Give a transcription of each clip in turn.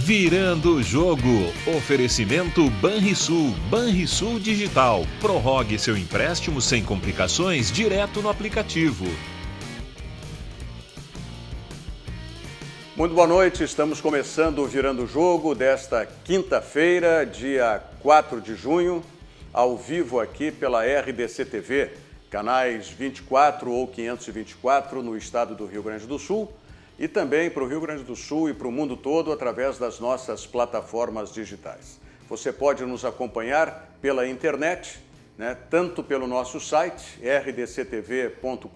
Virando o jogo. Oferecimento Banrisul. Banrisul Digital. Prorrogue seu empréstimo sem complicações direto no aplicativo. Muito boa noite, estamos começando o Virando o Jogo desta quinta-feira, dia 4 de junho, ao vivo aqui pela RDC TV, canais 24 ou 524 no estado do Rio Grande do Sul e também para o Rio Grande do Sul e para o mundo todo através das nossas plataformas digitais. Você pode nos acompanhar pela internet, tanto pelo nosso site, rdctv.com.br.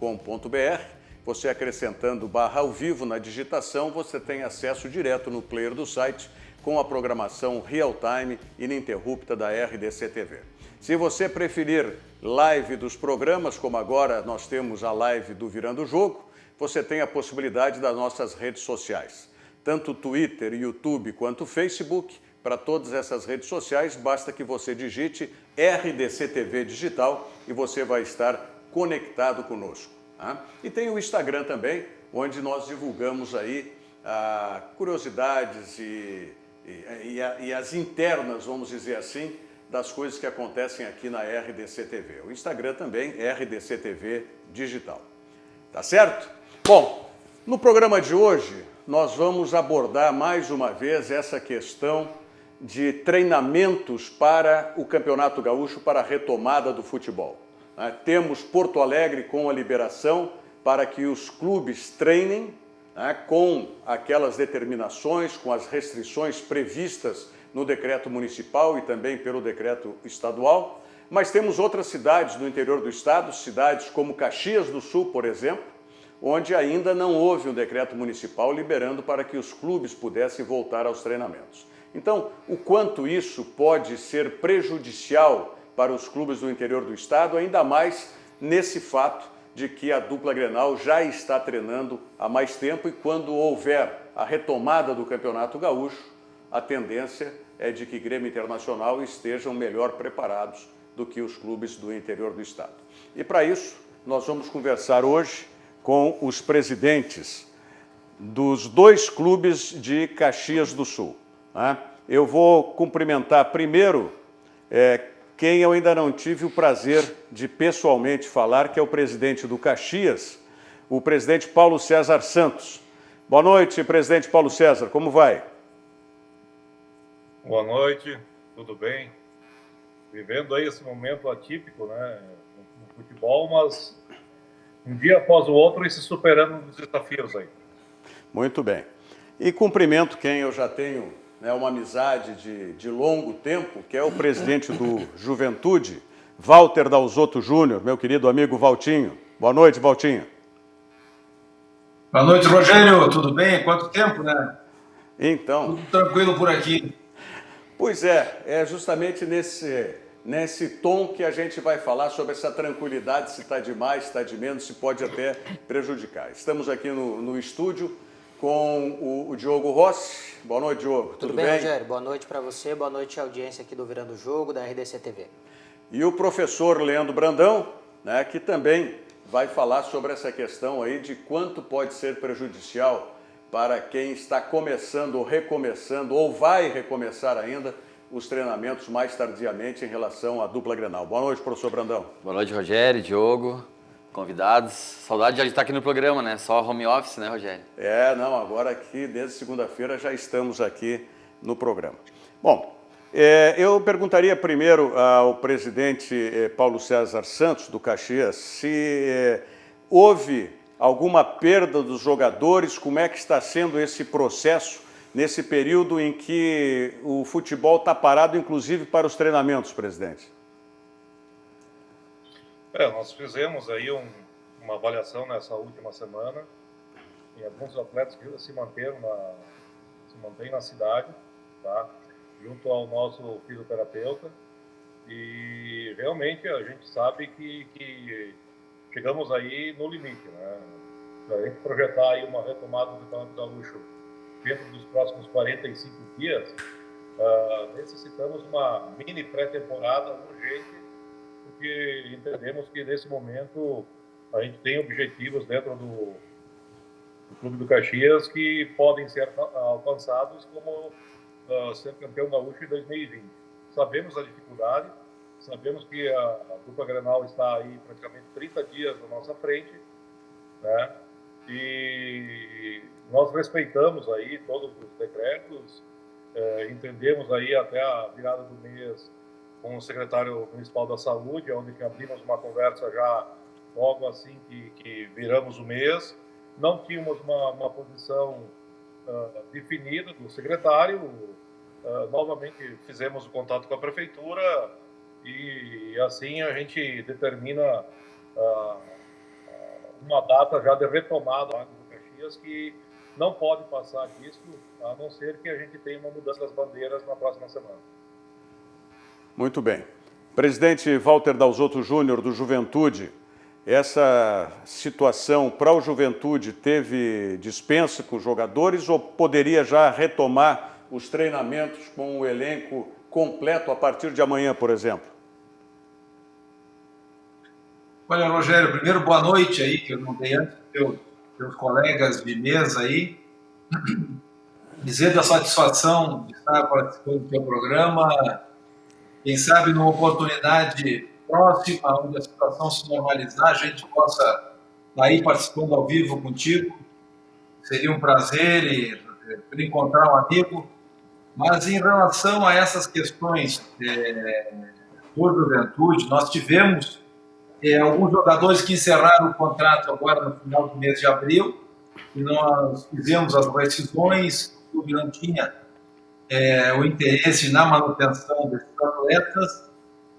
Você acrescentando /ao vivo na digitação, você tem acesso direto no player do site com a programação real-time ininterrupta da RDC TV. Se você preferir live dos programas, como agora nós temos a live do Virando o Jogo, você tem a possibilidade das nossas redes sociais. Tanto Twitter, YouTube quanto Facebook, para todas essas redes sociais, basta que você digite RDC TV Digital e você vai estar conectado conosco. E tem o Instagram também, onde nós divulgamos aí curiosidades e as internas, vamos dizer assim, das coisas que acontecem aqui na RDC TV. O Instagram também é RDC TV Digital. Tá certo? Bom, no programa de hoje nós vamos abordar mais uma vez essa questão de treinamentos para o Campeonato Gaúcho, para a retomada do futebol. Temos Porto Alegre com a liberação para que os clubes treinem com aquelas determinações, com as restrições previstas no decreto municipal e também pelo decreto estadual. Mas temos outras cidades do interior do estado, cidades como Caxias do Sul, por exemplo, onde ainda não houve um decreto municipal liberando para que os clubes pudessem voltar aos treinamentos. Então, o quanto isso pode ser prejudicial para os clubes do interior do estado, ainda mais nesse fato de que a dupla Grenal já está treinando há mais tempo e quando houver a retomada do Campeonato Gaúcho, a tendência é de que Grêmio Internacional estejam melhor preparados do que os clubes do interior do estado. E para isso, nós vamos conversar hoje com os presidentes dos dois clubes de Caxias do Sul. Eu vou cumprimentar primeiro quem eu ainda não tive o prazer de pessoalmente falar, que é o presidente do Caxias, o presidente Paulo César Santos. Boa noite, presidente Paulo César, como vai? Boa noite, tudo bem? Vivendo aí esse momento atípico, no futebol, mas um dia após o outro e se superando os desafios aí. Muito bem. E cumprimento quem eu já tenho uma amizade de longo tempo, que é o presidente do Juventude, Walter Dalzotto Júnior, meu querido amigo Valtinho. Boa noite, Valtinho. Boa noite, Rogério. Tudo bem? Quanto tempo, né? Então. Tudo tranquilo por aqui. Pois é justamente nesse tom que a gente vai falar sobre essa tranquilidade, se está de mais, se está de menos, se pode até prejudicar. Estamos aqui no estúdio com o Diogo Rossi. Boa noite, Diogo. Tudo bem, Rogério? Boa noite para você, boa noite à audiência aqui do Virando o Jogo, da RDC TV. E o professor Leandro Brandão, que também vai falar sobre essa questão aí de quanto pode ser prejudicial para quem está começando ou recomeçando, ou vai recomeçar ainda, os treinamentos mais tardiamente em relação à dupla Grenal. Boa noite, professor Brandão. Boa noite, Rogério, Diogo, convidados. Saudade de estar aqui no programa, né? Só home office, né, Rogério? Agora aqui, desde segunda-feira, já estamos aqui no programa. Bom, eu perguntaria primeiro ao presidente Paulo César Santos, do Caxias, se houve alguma perda dos jogadores, como é que está sendo esse processo nesse período em que o futebol está parado, inclusive para os treinamentos, presidente? Nós fizemos aí uma avaliação nessa última semana em alguns atletas que se mantêm na cidade, tá? Junto ao nosso fisioterapeuta, e realmente a gente sabe que chegamos aí no limite, né? Para a gente projetar aí uma retomada do Campeonato Gaúcho dentro dos próximos 45 dias, necessitamos uma mini pré-temporada urgente, porque entendemos que nesse momento a gente tem objetivos dentro do Clube do Caxias que podem ser alcançados, como ser campeão gaúcho em 2020. Sabemos a dificuldade, sabemos que a dupla Grenal está aí praticamente 30 dias na nossa frente, né? E nós respeitamos aí todos os decretos, entendemos aí até a virada do mês com o secretário municipal da Saúde, onde que abrimos uma conversa já logo assim que viramos o mês. Não tínhamos uma posição definida do secretário. Novamente fizemos o contato com a prefeitura e assim a gente determina uma data já de retomada do Caxias, que não pode passar disso, a não ser que a gente tenha uma mudança das bandeiras na próxima semana. Muito bem. Presidente Walter Dalzotto Júnior, do Juventude, essa situação para o Juventude teve dispensa com os jogadores ou poderia já retomar os treinamentos com o elenco completo a partir de amanhã, por exemplo? Olha, Rogério, primeiro boa noite aí, que eu não dei antes teus colegas de mesa aí. Dizer da satisfação de estar participando do teu programa, quem sabe numa oportunidade próxima, onde a situação se normalizar, a gente possa estar aí participando ao vivo contigo. Seria um prazer e encontrar um amigo. Mas em relação a essas questões do Juventude, nós tivemos alguns jogadores que encerraram o contrato agora no final do mês de abril, e nós fizemos as rescisões, o clube não tinha o interesse na manutenção desses atletas,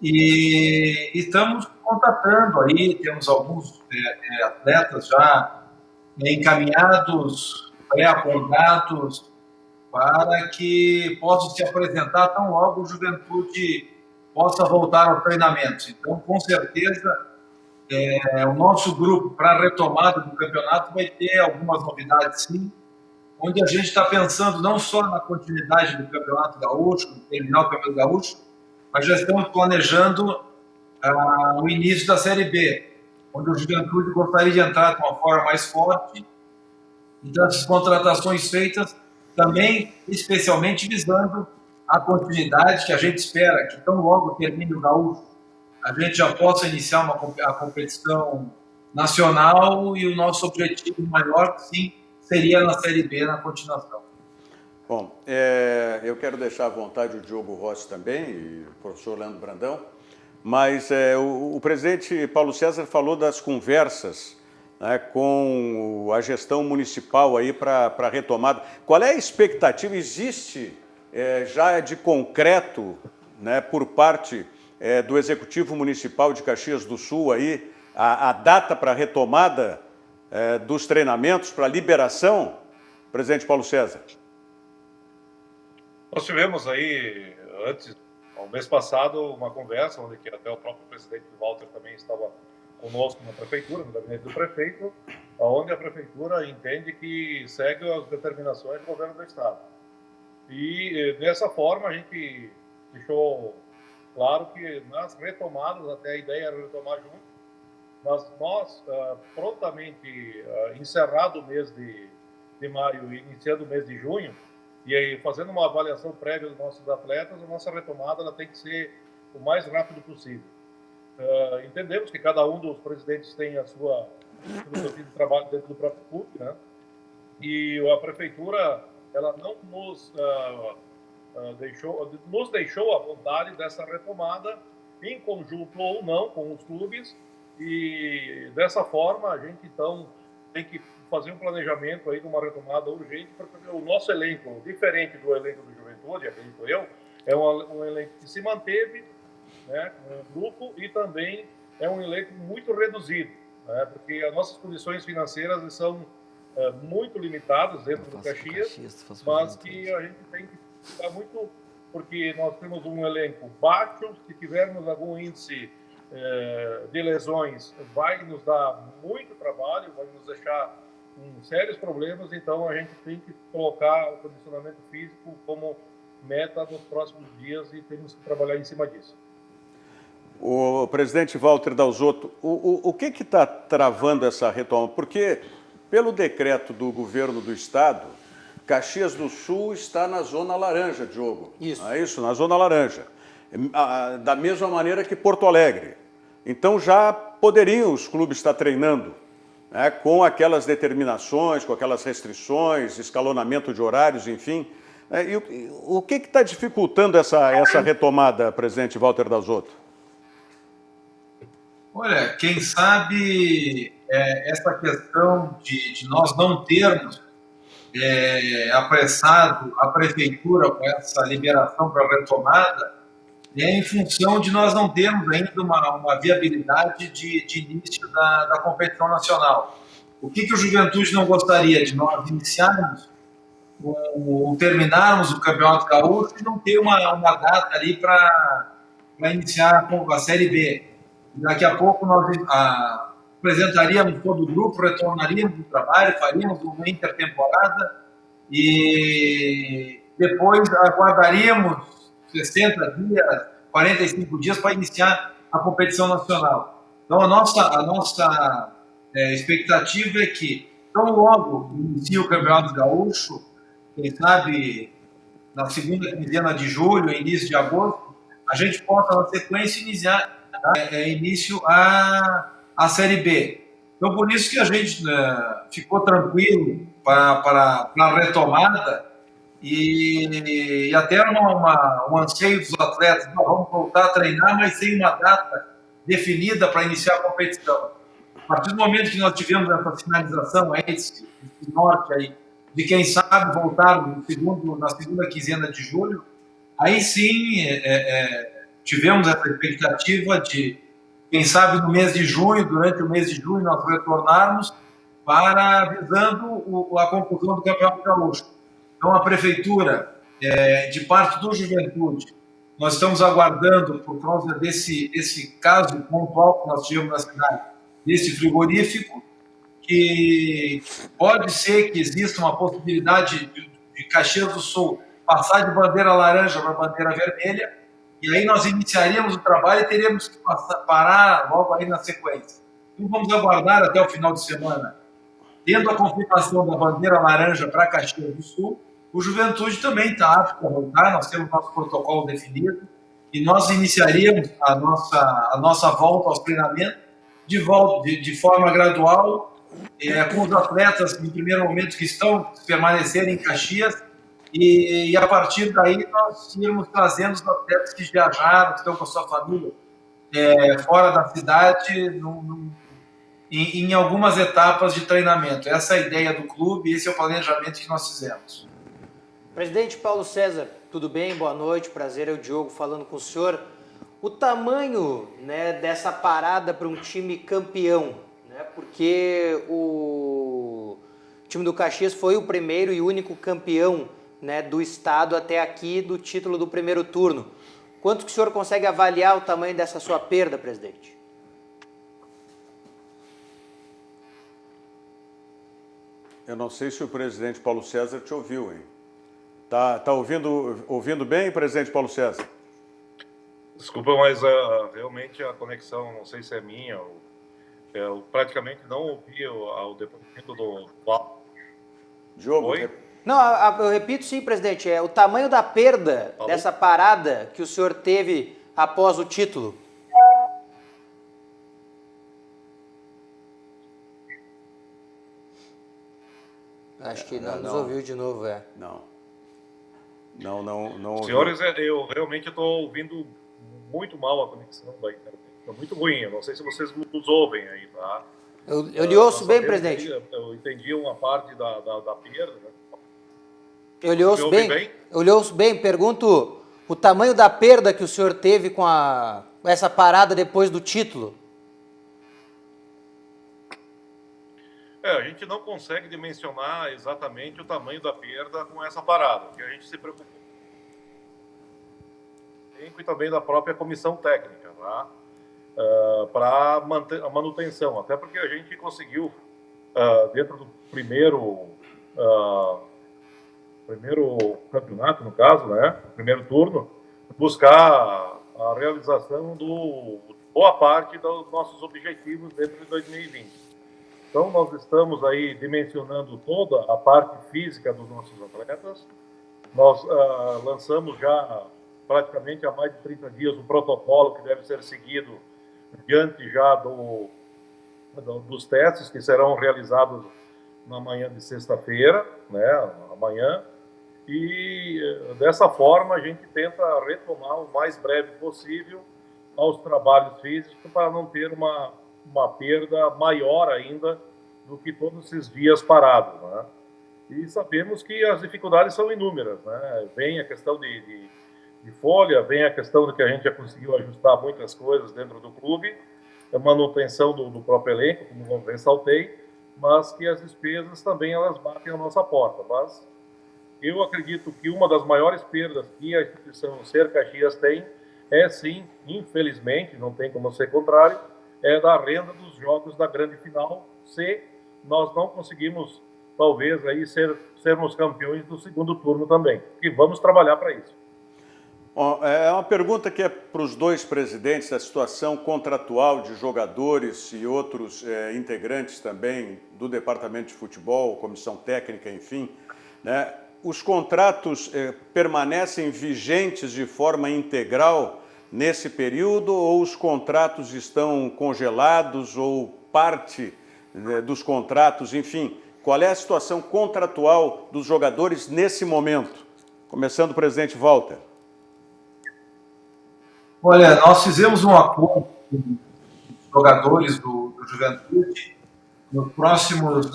e estamos contatando aí, temos alguns atletas já encaminhados, pré-acordados, para que possam se apresentar tão logo o Juventude possa voltar aos treinamentos. Então, com certeza, o nosso grupo, para a retomada do campeonato, vai ter algumas novidades, sim, onde a gente está pensando não só na continuidade do Campeonato Gaúcho, no terminar o Campeonato Gaúcho, mas já estamos planejando o início da Série B, onde o Juventude gostaria de entrar de uma forma mais forte. Então, essas contratações feitas também, especialmente visando a continuidade que a gente espera, que tão logo termine o Gaúcho, a gente já possa iniciar a competição nacional, e o nosso objetivo maior, sim, seria na Série B, na continuação. Bom, eu quero deixar à vontade o Diogo Rossi também, e o professor Leandro Brandão, mas o presidente Paulo César falou das conversas, né, com a gestão municipal aí para a retomada. Qual é a expectativa? Existe já de concreto, né, por parte do Executivo Municipal de Caxias do Sul aí, a data para a retomada dos treinamentos, para a liberação, presidente Paulo César? Nós tivemos aí, ao mês passado, uma conversa, onde que até o próprio presidente Walter também estava conosco na prefeitura, no gabinete do prefeito, onde a prefeitura entende que segue as determinações do governo do estado. E dessa forma a gente deixou claro que nas retomadas, até a ideia era retomar junto, mas nós prontamente, encerrado o mês de maio e iniciando o mês de junho, e aí fazendo uma avaliação prévia dos nossos atletas, a nossa retomada ela tem que ser o mais rápido possível. Entendemos que cada um dos presidentes tem a sua filosofia de trabalho dentro do próprio clube, né? E a prefeitura ela não nos deixou à vontade dessa retomada, em conjunto ou não com os clubes, e dessa forma a gente então tem que fazer um planejamento aí de uma retomada urgente, porque o nosso elenco, diferente do elenco do Juventude, acredito eu, é um elenco que se manteve, né, um grupo, e também é um elenco muito reduzido, né, porque as nossas condições financeiras são muito limitadas dentro do Caxias, mas que a gente tem que ficar muito, porque nós temos um elenco baixo. Se tivermos algum índice de lesões, vai nos dar muito trabalho, vai nos deixar com sérios problemas. Então a gente tem que colocar o condicionamento físico como meta nos próximos dias, e temos que trabalhar em cima disso. O presidente Walter Dalzotto, o que está travando essa retoma? Porque, pelo decreto do governo do estado, Caxias do Sul está na zona laranja, Diogo. Isso. É isso, na zona laranja. Da mesma maneira que Porto Alegre. Então já poderiam os clubes estar treinando, né, com aquelas determinações, com aquelas restrições, escalonamento de horários, enfim. E o que está dificultando essa retomada, presidente Walter Dasotto? Olha, quem sabe essa questão de nós não termos apressado a prefeitura com essa liberação para a retomada é em função de nós não termos ainda uma viabilidade de início da competição nacional. O que o Juventude não gostaria? De nós iniciarmos ou terminarmos o Campeonato Gaúcho e não ter uma data ali para iniciar a Série B. Daqui a pouco nós apresentaríamos todo o grupo, retornaríamos do trabalho, faríamos uma intertemporada e depois aguardaríamos 60 dias, 45 dias para iniciar a competição nacional. Então a nossa expectativa é que, tão logo inicie o Campeonato Gaúcho, quem sabe na segunda quinzena de julho, início de agosto, a gente possa, na sequência, iniciar início a Série B. Então, por isso que a gente ficou tranquilo para a retomada e até um anseio dos atletas, vamos voltar a treinar, mas sem uma data definida para iniciar a competição. A partir do momento que nós tivemos essa sinalização, esse norte aí, de quem sabe voltar na segunda quinzena de julho, aí sim tivemos essa expectativa de, quem sabe no mês de junho, durante o mês de junho, nós retornarmos visando a conclusão do Campeonato Gaúcho. Então, a Prefeitura, de parte do Juventude, nós estamos aguardando, por causa desse caso pontual que nós tivemos na cidade, desse frigorífico, que pode ser que exista uma possibilidade de Caxias do Sul passar de bandeira laranja para bandeira vermelha, e aí nós iniciaríamos o trabalho e teríamos que parar logo aí na sequência. Então vamos aguardar até o final de semana. Tendo a confirmação da bandeira laranja para Caxias do Sul, o Juventude também está apto a voltar, nós temos nosso protocolo definido, e nós iniciaríamos a nossa volta aos treinamentos de forma gradual, com os atletas, no primeiro momento, que estão permanecendo em Caxias, e a partir daí nós irmos trazendo os atletas que viajaram, que estão com a sua família fora da cidade, em algumas etapas de treinamento. Essa é a ideia do clube, esse é o planejamento que nós fizemos. Presidente Paulo César, tudo bem? Boa noite, prazer, é o Diogo falando com o senhor. O tamanho, né, dessa parada para um time campeão, né, porque o time do Caxias foi o primeiro e único campeão, né, do estado até aqui do título do primeiro turno. Quanto que o senhor consegue avaliar o tamanho dessa sua perda, presidente? Eu não sei se o presidente Paulo César te ouviu, hein? Tá ouvindo bem, presidente Paulo César? Desculpa, mas realmente a conexão, não sei se é minha, eu praticamente não ouvi o depoimento do Paulo. Diogo, Oi? Não, eu repito sim, presidente, o tamanho da perda dessa parada que o senhor teve após o título. Acho que não nos ouviu de novo, Não. Senhores, eu realmente estou ouvindo muito mal a conexão da internet. Está muito ruim, eu não sei se vocês nos ouvem aí, tá? Eu lhe ouço bem, presidente. Eu entendi uma parte da perda, né? Eu lhe ouço bem. Eu lhe ouço bem. Pergunto o tamanho da perda que o senhor teve com essa parada depois do título. A gente não consegue dimensionar exatamente o tamanho da perda com essa parada, porque a gente se preocupou e também da própria comissão técnica, tá? Para manter a manutenção, até porque a gente conseguiu, dentro do primeiro campeonato, no caso, né, primeiro turno, buscar a realização de boa parte dos nossos objetivos dentro de 2020. Então, nós estamos aí dimensionando toda a parte física dos nossos atletas. Nós lançamos já praticamente há mais de 30 dias o protocolo que deve ser seguido diante já dos testes que serão realizados na manhã de sexta-feira, né, amanhã, e dessa forma a gente tenta retomar o mais breve possível aos trabalhos físicos para não ter uma perda maior ainda do que todos esses dias parados, né? E sabemos que as dificuldades são inúmeras, né? Vem a questão de folha, vem a questão de que a gente já conseguiu ajustar muitas coisas dentro do clube, a manutenção do próprio elenco, como eu ressaltei, mas que as despesas também elas batem a nossa porta. Mas eu acredito que uma das maiores perdas que a instituição Ser Caxias tem é sim, infelizmente, não tem como ser contrário, é da renda dos jogos da grande final, se nós não conseguimos, talvez, aí sermos campeões do segundo turno também. E vamos trabalhar para isso. É uma pergunta que é para os dois presidentes, a situação contratual de jogadores e outros integrantes também do departamento de futebol, comissão técnica, enfim, né? Os contratos permanecem vigentes de forma integral nesse período ou os contratos estão congelados ou parte dos contratos, enfim, qual é a situação contratual dos jogadores nesse momento? Começando o presidente Walter. Olha, nós fizemos um acordo com os jogadores do Juventude. Nos próximos,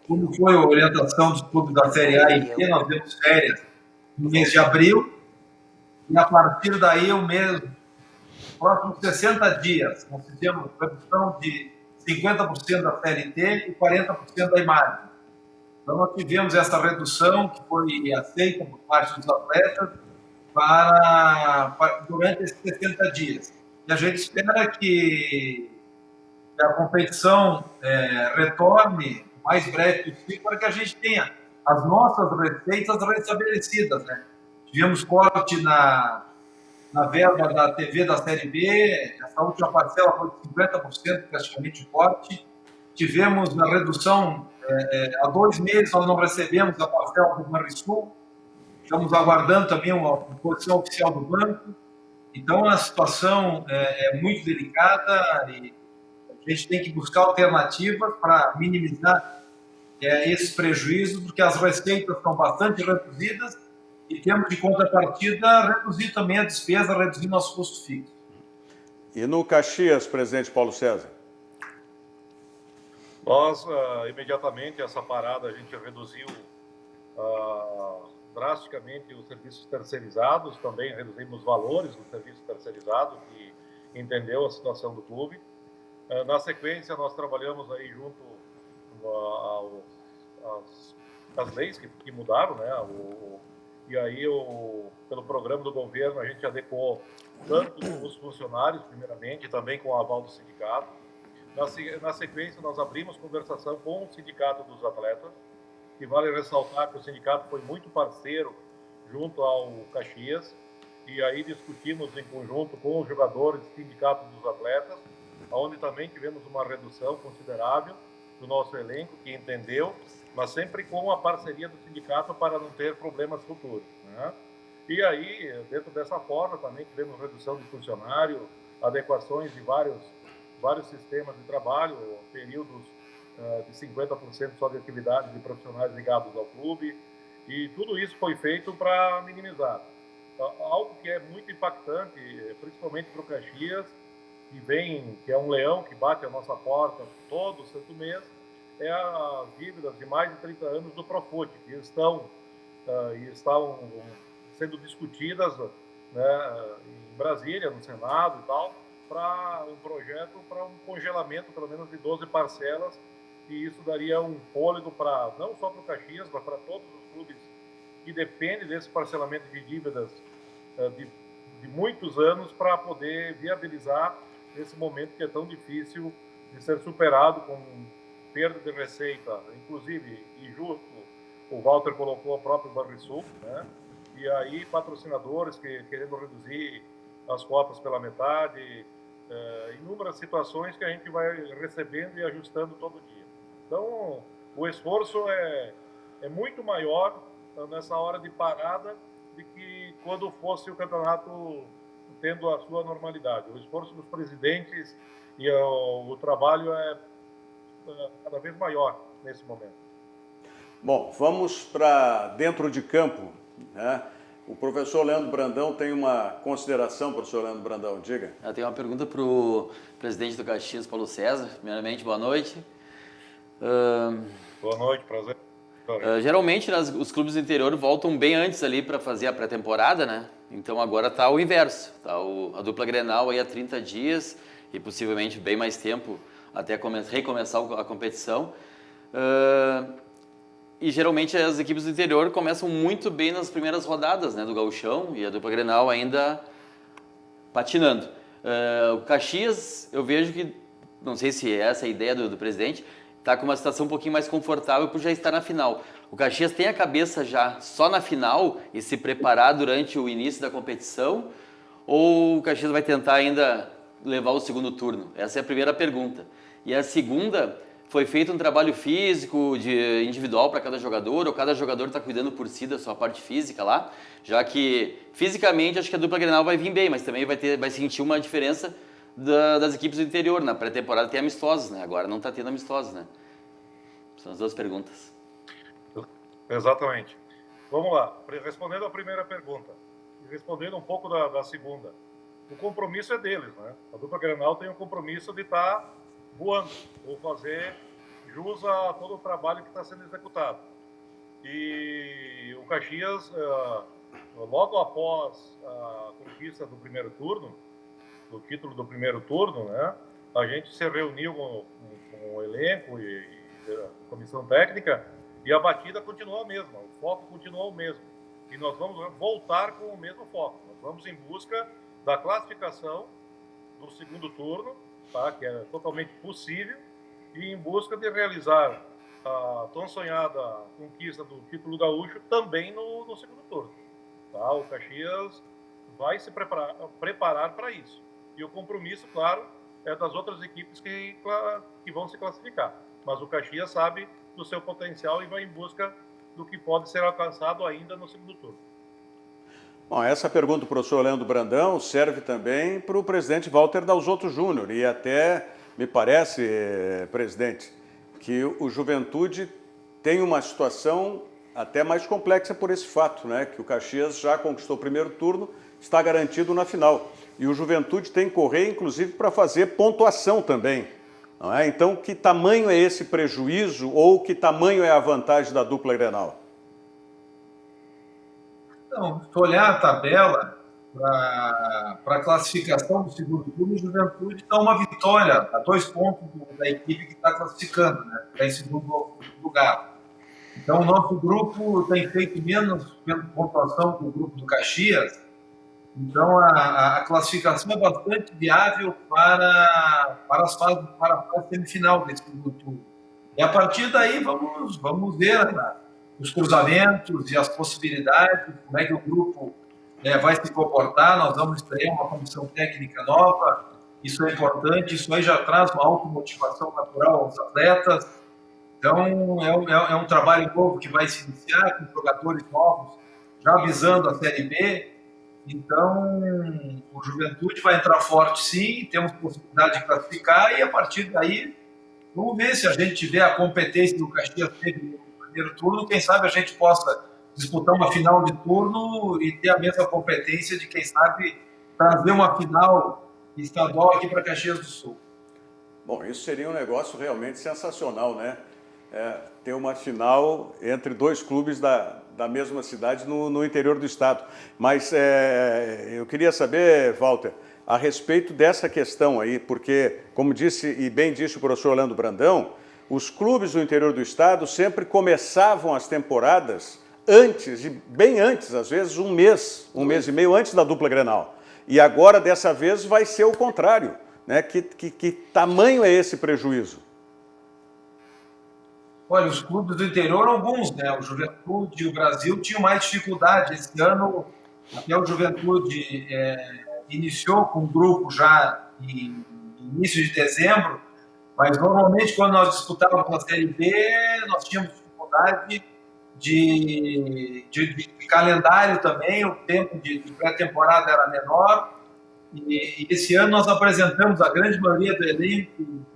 como foi a orientação dos clubes da Série A e B, nós demos férias no mês de abril. E a partir daí, os próximos 60 dias, nós fizemos redução de 50% da CLT e 40% da imagem. Então, nós tivemos essa redução que foi aceita por parte dos atletas durante esses 60 dias. E a gente espera que a competição retorne o mais breve possível para que a gente tenha as nossas receitas restabelecidas, né? Tivemos corte na verba da TV da Série B, essa última parcela foi de 50%, praticamente corte. Tivemos a redução, há 2 meses nós não recebemos a parcela do Banrisul, estamos aguardando também uma posição oficial do banco. Então, a situação é muito delicada e a gente tem que buscar alternativas para minimizar esses prejuízos, porque as receitas estão bastante reduzidas e temos de contrapartida reduzir também a despesa, reduzir nosso custo fixo. E no Caxias, presidente Paulo César? Nós, imediatamente, essa parada, a gente reduziu drasticamente os serviços terceirizados, também reduzimos os valores do serviço terceirizado, que entendeu a situação do clube. Na sequência, nós trabalhamos aí junto às leis que mudaram, né? E aí, pelo programa do governo, a gente adequou tanto os funcionários, primeiramente, e também com o aval do sindicato. Na sequência, nós abrimos conversação com o sindicato dos atletas, e vale ressaltar que o sindicato foi muito parceiro junto ao Caxias, e aí discutimos em conjunto com os jogadores do sindicato dos atletas, onde também tivemos uma redução considerável do nosso elenco, que entendeu, mas sempre com a parceria do sindicato para não ter problemas futuros, né? E aí, dentro dessa forma, também tivemos redução de funcionário, adequações de vários sistemas de trabalho, períodos de 50% só de atividade de profissionais ligados ao clube, e tudo isso foi feito para minimizar. Algo que é muito impactante, principalmente para o Caxias, que é um leão que bate a nossa porta todo santo mês, é as dívidas de mais de 30 anos do Profut, que estão sendo discutidas, né, em Brasília, no Senado e tal, para um projeto, para um congelamento, pelo menos de 12 parcelas, e isso daria um fôlego para, não só para o Caxias, mas para todos os clubes que dependem desse parcelamento de dívidas de muitos anos, para poder viabilizar esse momento que é tão difícil de ser superado, com perda de receita, inclusive, e justo, o Walter colocou o próprio Banrisul, né? E aí patrocinadores querendo reduzir as cotas pela metade, inúmeras situações que a gente vai recebendo e ajustando todo dia. Então, o esforço é muito maior nessa hora de parada do que quando fosse o campeonato tendo a sua normalidade. O esforço dos presidentes e o trabalho é cada vez maior nesse momento. Bom, vamos para dentro de campo, né? O professor Leandro Brandão tem uma consideração, professor Leandro Brandão, diga. Eu tenho uma pergunta para o presidente do Caxias, Paulo César. Primeiramente, boa noite. Boa noite, prazer. Geralmente, os clubes do interior voltam bem antes ali para fazer a pré-temporada, né? Então agora está o inverso. Tá a dupla Grenal aí há 30 dias e possivelmente bem mais tempo até recomeçar a competição. E geralmente as equipes do interior começam muito bem nas primeiras rodadas, né, do Gauchão, e a dupla Grenal ainda patinando. O Caxias, eu vejo que, não sei se é essa a ideia do presidente, está com uma situação um pouquinho mais confortável por já estar na final. O Caxias tem a cabeça já só na final e se preparar durante o início da competição, ou o Caxias vai tentar ainda levar o segundo turno? Essa é a primeira pergunta. E a segunda, foi feito um trabalho físico, individual para cada jogador, ou cada jogador está cuidando por si da sua parte física lá, já que fisicamente acho que a dupla Grenal vai vir bem, mas também vai sentir uma diferença das equipes do interior. Na pré-temporada tem amistosos, né? Agora não está tendo amistosos, né? São as duas perguntas. Exatamente. Vamos lá. Respondendo a primeira pergunta e respondendo um pouco da segunda. O compromisso é deles, né? A dupla Grenal tem um compromisso de estar voando, ou fazer jus a todo o trabalho que está sendo executado. E o Caxias, logo após a conquista do primeiro turno, do título do primeiro turno, né, a gente se reuniu com o elenco e a comissão técnica e a batida continuou a mesma, o foco continuou o mesmo. E nós vamos voltar com o mesmo foco. Nós vamos em busca da classificação do segundo turno, tá, que é totalmente possível, e em busca de realizar a tão sonhada conquista do título gaúcho também no segundo turno. Tá? O Caxias vai se preparar para isso. E o compromisso, claro, é das outras equipes que vão se classificar. Mas o Caxias sabe do seu potencial e vai em busca do que pode ser alcançado ainda no segundo turno. Bom, essa pergunta do professor Leandro Brandão serve também para o presidente Walter Dalzotto Júnior. E até me parece, presidente, que o Juventude tem uma situação até mais complexa por esse fato, né? Que o Caxias já conquistou o primeiro turno, está garantido na final. E o Juventude tem que correr, inclusive, para fazer pontuação também. Não é? Então, que tamanho é esse prejuízo ou que tamanho é a vantagem da dupla Grenal? Então, se olhar a tabela para a classificação do segundo turno, o Juventude dá uma vitória a 2 pontos da equipe que está classificando, né? Está em segundo lugar. Então, o nosso grupo tem feito menos pontuação que o grupo do Caxias. Então, a classificação é bastante viável para a fase semifinal desse segundo turno. E a partir daí, vamos ver, né, os cruzamentos e as possibilidades, como é que o grupo vai se comportar. Nós vamos estrear uma comissão técnica nova, isso é importante, isso aí já traz uma automotivação natural aos atletas. Então, é um trabalho novo que vai se iniciar com jogadores novos, já visando a Série B. Então, o Juventude vai entrar forte sim, temos possibilidade de classificar e a partir daí, vamos ver se a gente tiver a competência do Caxias teve no primeiro turno, quem sabe a gente possa disputar uma final de turno e ter a mesma competência de, quem sabe, trazer uma final estadual aqui para Caxias do Sul. Bom, isso seria um negócio realmente sensacional, né? Ter uma final entre 2 clubes da mesma cidade no interior do estado. Mas eu queria saber, Walter, a respeito dessa questão aí, porque, como disse e bem disse o professor Orlando Brandão, os clubes do interior do estado sempre começavam as temporadas antes, e bem antes, às vezes um mês e meio antes da dupla Grenal. E agora, dessa vez, vai ser o contrário, né? Que tamanho é esse prejuízo? Olha, os clubes do interior, alguns, né? O Juventude e o Brasil tinham mais dificuldade. Esse ano, até o Juventude iniciou com um grupo já em início de dezembro, Mas normalmente quando nós disputávamos a Série B, nós tínhamos dificuldade de calendário também, o tempo de pré-temporada era menor, e esse ano nós apresentamos a grande maioria do elenco,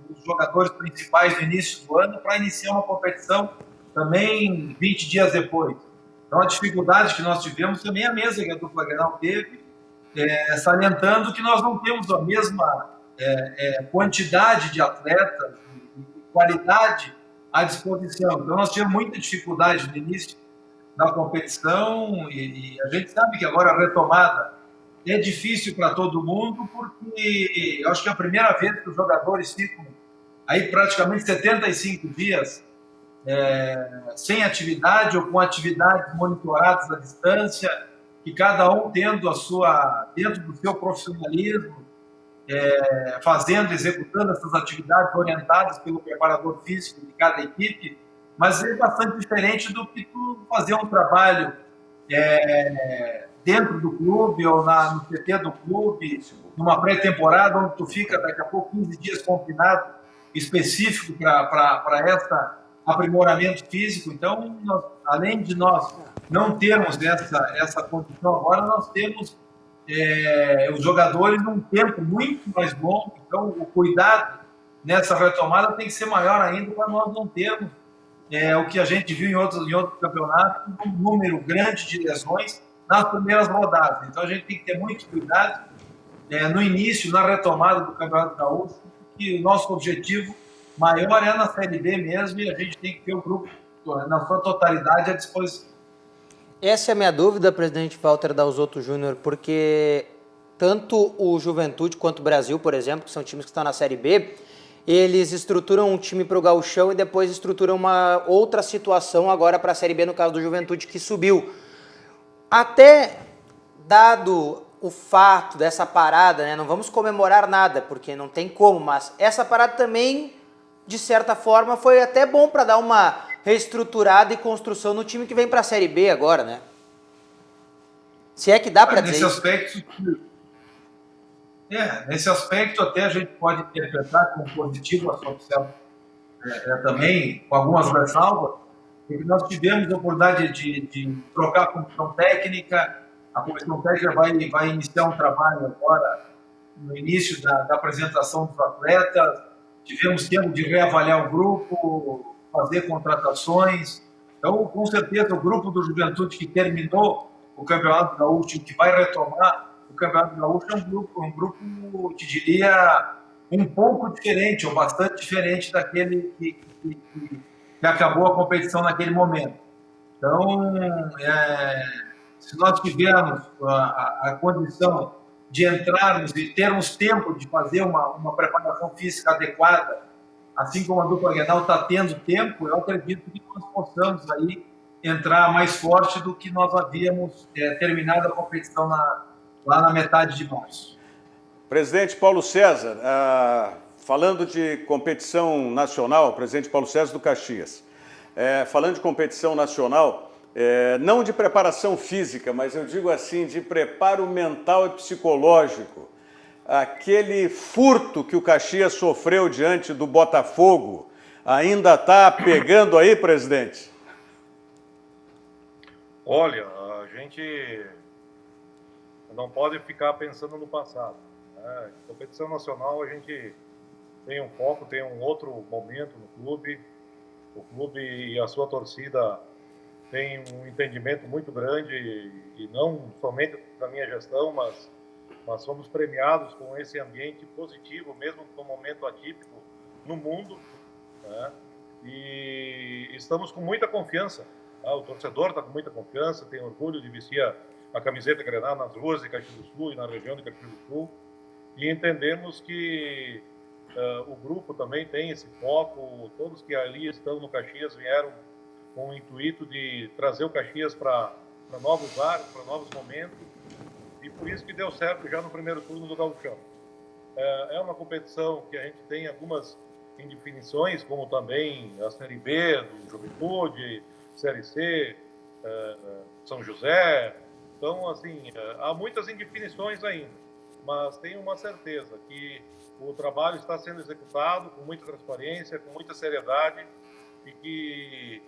dos jogadores principais no início do ano, para iniciar uma competição também 20 dias depois. Então a dificuldade que nós tivemos também a mesa que a dupla Grenal teve, salientando que nós não temos a mesma quantidade de atletas e qualidade à disposição. Então nós tivemos muita dificuldade no início da competição e a gente sabe que agora a retomada é difícil para todo mundo, porque eu acho que é a primeira vez que os jogadores ficam aí praticamente 75 dias sem atividade ou com atividades monitoradas à distância, e cada um tendo a sua, dentro do seu profissionalismo, fazendo, executando essas atividades orientadas pelo preparador físico de cada equipe, mas é bastante diferente do que tu fazer um trabalho dentro do clube ou no CT do clube, numa pré-temporada, onde tu fica daqui a pouco 15 dias confinado, específico para esse aprimoramento físico. Então, além de nós não termos essa condição agora, nós temos os jogadores num tempo muito mais bom. Então, o cuidado nessa retomada tem que ser maior ainda para nós não termos o que a gente viu em outros campeonatos, um número grande de lesões nas primeiras rodadas. Então, a gente tem que ter muito cuidado no início, na retomada do Campeonato Gaúcho, porque o nosso objetivo maior é na Série B mesmo, e a gente tem que ter o grupo na sua totalidade à disposição. Essa é a minha dúvida, presidente Walter Dalzotto Júnior, porque tanto o Juventude quanto o Brasil, por exemplo, que são times que estão na Série B, eles estruturam um time para o Gauchão e depois estruturam uma outra situação agora para a Série B, no caso do Juventude, que subiu. Até dado o fato dessa parada, né, não vamos comemorar nada, porque não tem como, mas essa parada também, de certa forma, foi até bom para dar uma reestruturada e construção no time que vem para a Série B agora, né? Se é que dá para dizer isso. Nesse aspecto até a gente pode interpretar como positivo a sua opção também, com algumas ressalvas, porque nós tivemos a oportunidade de trocar a comissão técnica. A comissão técnica vai iniciar um trabalho agora no início da apresentação dos atletas. Tivemos tempo de reavaliar o grupo, fazer contratações. Então, com certeza, o grupo do Juventude que terminou o Campeonato Gaúcho, que vai retomar o Campeonato Gaúcho, é um grupo, te diria, um pouco diferente, ou bastante diferente daquele que acabou a competição naquele momento. Então, se nós tivermos a condição de entrarmos e termos tempo de fazer uma preparação física adequada, assim como a dupla Grenal está tendo tempo, eu acredito que nós possamos aí entrar mais forte do que nós havíamos terminado a competição lá na metade de março. Presidente Paulo César, falando de competição nacional, presidente Paulo César do Caxias, falando de competição nacional, não de preparação física, mas eu digo assim, de preparo mental e psicológico. Aquele furto que o Caxias sofreu diante do Botafogo ainda está pegando aí, presidente? Olha, a gente não pode ficar pensando no passado, né? Competição nacional, a gente tem um foco, tem um outro momento no clube. O clube e a sua torcida têm um entendimento muito grande, e não somente da minha gestão, mas somos premiados com esse ambiente positivo, mesmo no momento atípico no mundo, né? E estamos com muita confiança. O torcedor está com muita confiança, tem orgulho de vestir a camiseta Grenal nas ruas de Caxias do Sul e na região de Caxias do Sul, e entendemos que o grupo também tem esse foco. Todos que ali estão no Caxias vieram com o intuito de trazer o Caxias para novos ares, para novos momentos, e por isso que deu certo já no primeiro turno do Gauchão. É uma competição que a gente tem algumas indefinições, como também a Série B do Juventude, Série C, São José. Então, assim, há muitas indefinições ainda. mas tenho uma certeza que o trabalho está sendo executado com muita transparência, com muita seriedade e que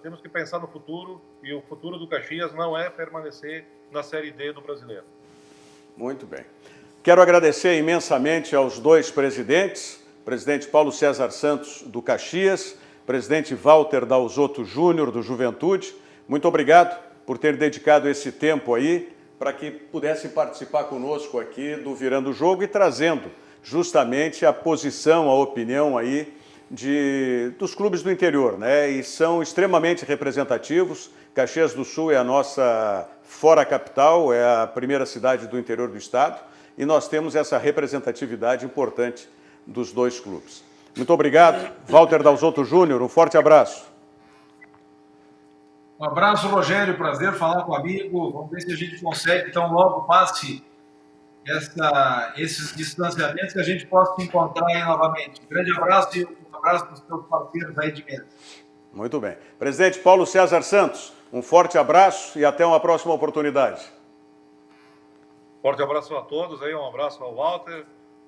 temos que pensar no futuro, e o futuro do Caxias não é permanecer na Série D do Brasileiro. Muito bem. Quero agradecer imensamente aos dois presidentes, presidente Paulo César Santos, do Caxias, presidente Walter Dalzotto Júnior, do Juventude. Muito obrigado por ter dedicado esse tempo aí para que pudesse participar conosco aqui do Virando o Jogo e trazendo justamente a posição, a opinião aí dos clubes do interior, né? E são extremamente representativos. Caxias do Sul é a nossa fora capital, é a primeira cidade do interior do estado e nós temos essa representatividade importante dos dois clubes. Muito obrigado, Walter Dalzotto Júnior, um forte abraço. Um abraço, Rogério, prazer falar com o amigo. Vamos ver se a gente consegue, então, logo passe esses distanciamentos que a gente possa se encontrar aí novamente. Um grande abraço e um abraço para os seus parceiros aí de mesa. Muito bem. Presidente Paulo César Santos, um forte abraço e até uma próxima oportunidade. Forte abraço a todos, aí, um abraço ao Walter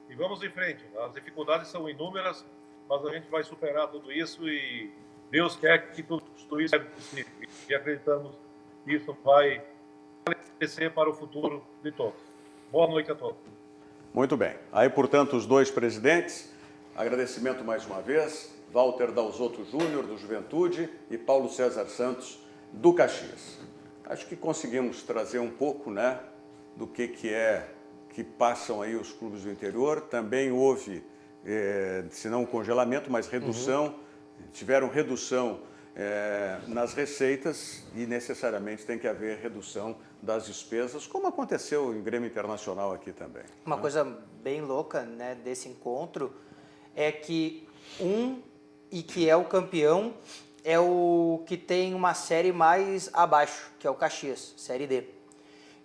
e vamos em frente. As dificuldades são inúmeras, mas a gente vai superar tudo isso e Deus quer que tudo isso é possível. E acreditamos que isso vai acontecer para o futuro de todos. Boa noite a todos. Muito bem. Aí, portanto, os dois presidentes, agradecimento mais uma vez, Walter Dalzotto Júnior, do Juventude, e Paulo César Santos, do Caxias. Acho que conseguimos trazer um pouco, né, do que passam aí os clubes do interior. Também houve, se não um congelamento, mas redução, tiveram redução nas receitas e necessariamente tem que haver redução das despesas, como aconteceu em Grêmio Internacional aqui também. Uma coisa bem louca, né, desse encontro é que e que é o campeão é o que tem uma série mais abaixo, que é o Caxias, Série D.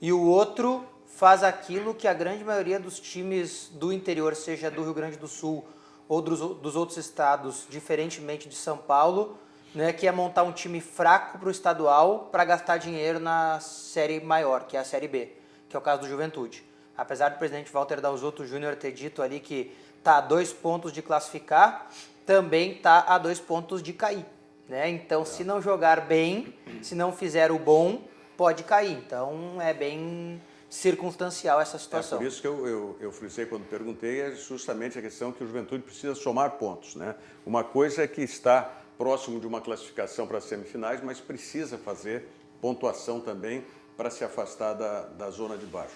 E o outro faz aquilo que a grande maioria dos times do interior, seja do Rio Grande do Sul ou dos outros estados, diferentemente de São Paulo, né, que é montar um time fraco para o estadual para gastar dinheiro na série maior, que é a Série B, que é o caso do Juventude. Apesar do presidente Walter Dalzotto Júnior ter dito ali que está a 2 pontos de classificar, também está a 2 pontos de cair. Né? Então, se não jogar bem, se não fizer o bom, pode cair. Então, é bem circunstancial essa situação. É por isso que eu frisei quando perguntei, é justamente a questão que o Juventude precisa somar pontos. Né? Uma coisa é que está próximo de uma classificação para as semifinais, mas precisa fazer pontuação também para se afastar da zona de baixo.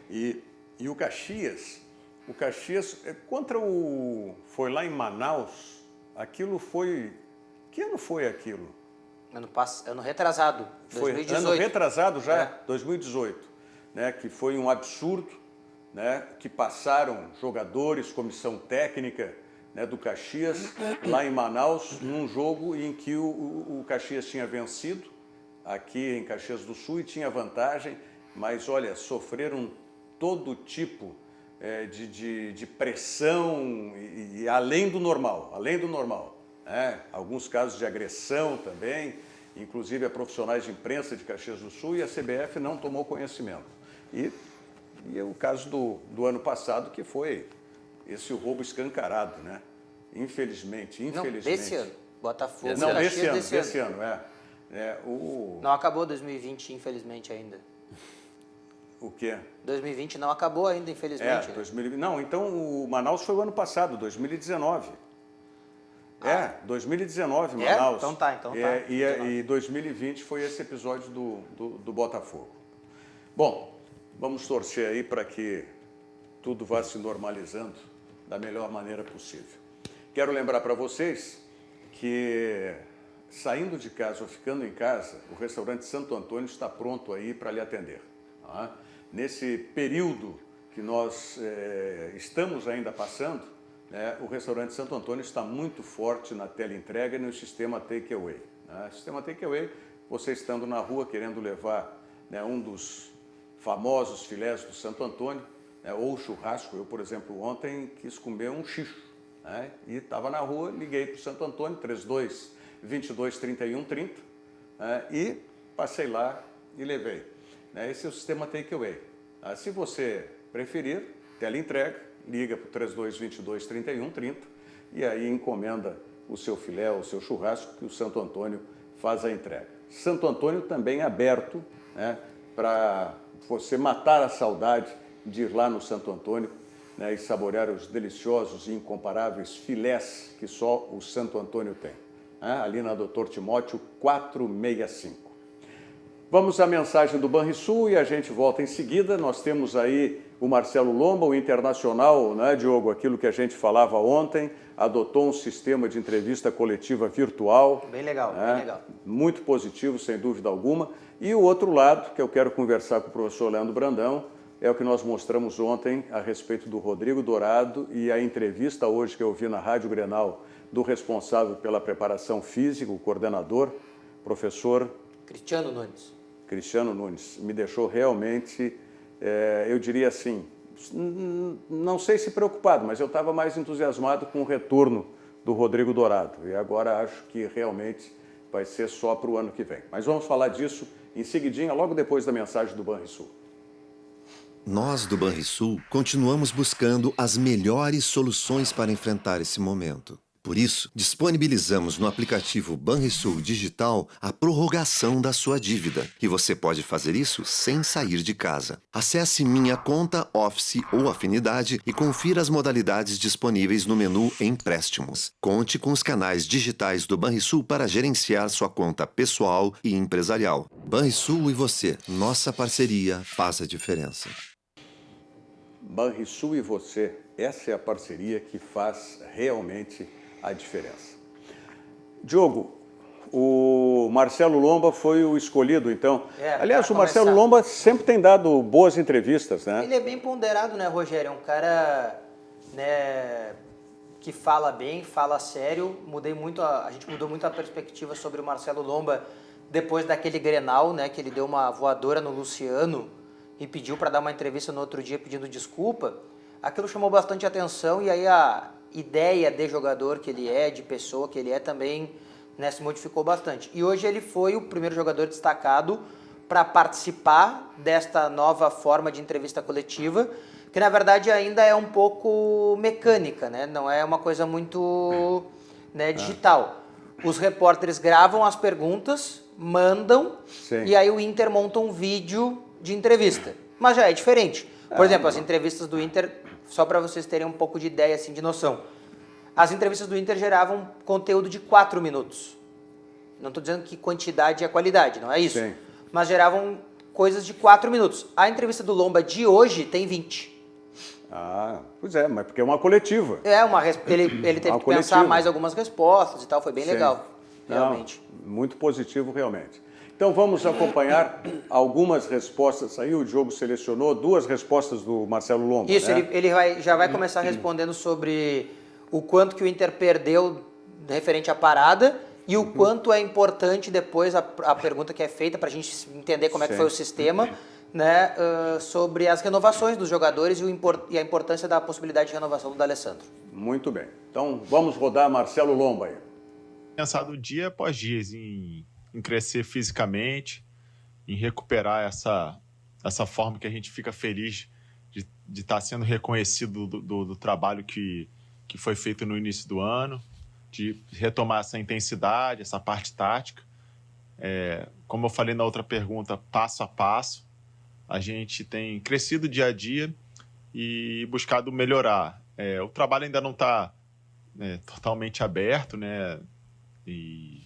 E o Caxias foi lá em Manaus, aquilo foi... Que ano foi aquilo? Ano retrasado, 2018. Foi ano retrasado já, 2018. Né, que foi um absurdo, né, que passaram jogadores, comissão técnica, né, do Caxias, lá em Manaus, num jogo em que o Caxias tinha vencido, aqui em Caxias do Sul, e tinha vantagem, mas, olha, sofreram todo tipo de pressão e além do normal, né? Alguns casos de agressão também, inclusive a profissionais de imprensa de Caxias do Sul, e a CBF não tomou conhecimento. E o caso do ano passado, que foi esse roubo escancarado, né? Infelizmente. Não, desse ano. Botafogo. Não, desse ano. Não acabou 2020, infelizmente, ainda. O quê? 2020 não acabou ainda, infelizmente. 2020. Não, então o Manaus foi o ano passado, 2019. 2019, Manaus. Então tá. E 2020 foi esse episódio do Botafogo. Bom, vamos torcer aí para que tudo vá se normalizando da melhor maneira possível. Quero lembrar para vocês que, saindo de casa ou ficando em casa, o restaurante Santo Antônio está pronto aí para lhe atender. Tá? Nesse período que nós estamos ainda passando, o restaurante Santo Antônio está muito forte na teleentrega e no sistema takeaway. Né? Sistema takeaway, você estando na rua querendo levar, né, um dos famosos filés do Santo Antônio, né, ou churrasco. Eu, por exemplo, ontem quis comer um xixo, né, e estava na rua, liguei para o Santo Antônio, 32-22-31-30, né, e passei lá e levei. Esse é o sistema takeaway. Se você preferir, teleentrega, liga para o 3222-3130 e aí encomenda o seu filé, o seu churrasco, que o Santo Antônio faz a entrega. Santo Antônio também é aberto, né, para você matar a saudade de ir lá no Santo Antônio, né, e saborear os deliciosos e incomparáveis filés que só o Santo Antônio tem, né, ali na Doutor Timóteo 465. Vamos à mensagem do Banrisul e a gente volta em seguida. Nós temos aí o Marcelo Lomba, o Internacional, né, Diogo, aquilo que a gente falava ontem, adotou um sistema de entrevista coletiva virtual. Bem legal, né, bem legal. Muito positivo, sem dúvida alguma. E o outro lado, que eu quero conversar com o professor Leandro Brandão, é o que nós mostramos ontem a respeito do Rodrigo Dourado e a entrevista hoje que eu vi na Rádio Grenal do responsável pela preparação física, o coordenador, professor Cristiano Nunes. Me deixou realmente, eu diria assim, não sei se preocupado, mas eu estava mais entusiasmado com o retorno do Rodrigo Dourado. E agora acho que realmente vai ser só para o ano que vem. Mas vamos falar disso em seguidinha, logo depois da mensagem do Banrisul. Nós do Banrisul continuamos buscando as melhores soluções para enfrentar esse momento. Por isso, disponibilizamos no aplicativo Banrisul Digital a prorrogação da sua dívida. E você pode fazer isso sem sair de casa. Acesse Minha Conta, Office ou Afinidade e confira as modalidades disponíveis no menu Empréstimos. Conte com os canais digitais do Banrisul para gerenciar sua conta pessoal e empresarial. Banrisul e você, nossa parceria faz a diferença. Banrisul e você, essa é a parceria que faz realmente a diferença. Diogo, o Marcelo Lomba foi o escolhido, então. Aliás, o Marcelo Lomba sempre tem dado boas entrevistas, né? Ele é bem ponderado, né, Rogério? É um cara, né, que fala bem, fala sério. A gente mudou muito a perspectiva sobre o Marcelo Lomba depois daquele Grenal, né, que ele deu uma voadora no Luciano e pediu para dar uma entrevista no outro dia pedindo desculpa. Aquilo chamou bastante atenção e aí a ideia de jogador que ele é, de pessoa que ele é também, né, se modificou bastante. E hoje ele foi o primeiro jogador destacado para participar desta nova forma de entrevista coletiva, que na verdade ainda é um pouco mecânica, né? Não é uma coisa muito, né, digital. Os repórteres gravam as perguntas, mandam, Sim. E aí o Inter monta um vídeo de entrevista. Mas já é diferente. Por exemplo, as entrevistas do Inter, só para vocês terem um pouco de ideia, assim, de noção. As entrevistas do Inter geravam conteúdo de 4 minutos. Não estou dizendo que quantidade é qualidade, não é isso. Sim. Mas geravam coisas de 4 minutos. A entrevista do Lomba de hoje tem 20. Pois é, mas porque é uma coletiva. Ele teve que pensar mais algumas respostas e tal, foi bem legal, realmente. Muito positivo, realmente. Então vamos acompanhar algumas respostas aí. O Diogo selecionou 2 respostas do Marcelo Lomba. Isso, né? ele já vai começar respondendo sobre o quanto que o Inter perdeu referente à parada e o quanto é importante depois a pergunta que é feita para a gente entender como é que foi o sistema, né, sobre as renovações dos jogadores e a importância da possibilidade de renovação do D'Alessandro. Muito bem. Então vamos rodar Marcelo Lomba aí. Pensado dia após dia em crescer fisicamente, em recuperar essa forma que a gente fica feliz de estar sendo reconhecido do trabalho que foi feito no início do ano, de retomar essa intensidade, essa parte tática. Como eu falei na outra pergunta, passo a passo, a gente tem crescido dia a dia e buscado melhorar. O trabalho ainda não está totalmente aberto, né? E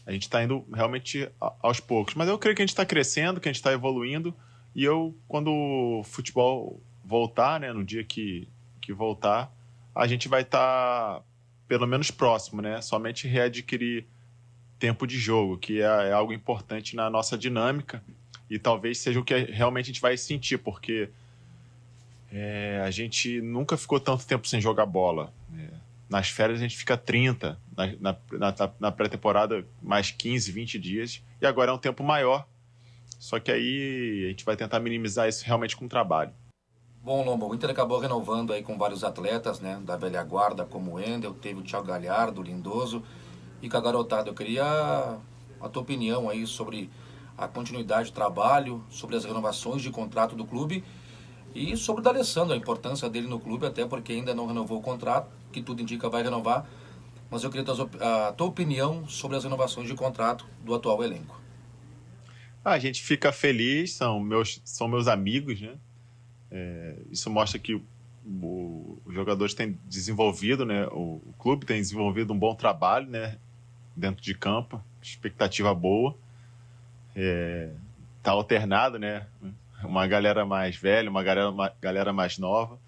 a gente está indo realmente aos poucos. Mas eu creio que a gente está crescendo, que a gente está evoluindo. E quando o futebol voltar, né, no dia que voltar, a gente vai estar pelo menos próximo, né? Somente readquirir tempo de jogo, que é algo importante na nossa dinâmica. E talvez seja o que realmente a gente vai sentir, porque a gente nunca ficou tanto tempo sem jogar bola. Nas férias a gente fica 30, na pré-temporada mais 15, 20 dias, e agora é um tempo maior, só que aí a gente vai tentar minimizar isso realmente com o trabalho. Bom, Lomba, o Inter acabou renovando aí com vários atletas, né, da velha guarda, como o Wendel, teve o Thiago Galhardo, o Lindoso, e com a garotada. Eu queria a tua opinião aí sobre a continuidade do trabalho, sobre as renovações de contrato do clube, E sobre o D'Alessandro, a importância dele no clube, até porque ainda não renovou o contrato, que tudo indica vai renovar. Mas eu queria a tua opinião sobre as renovações de contrato do atual elenco. A gente fica feliz, são meus amigos, né? Isso mostra que os jogadores têm desenvolvido, né? O clube tem desenvolvido um bom trabalho, né? Dentro de campo, expectativa boa. Tá alternado, né? Uma galera mais velha, uma galera mais nova.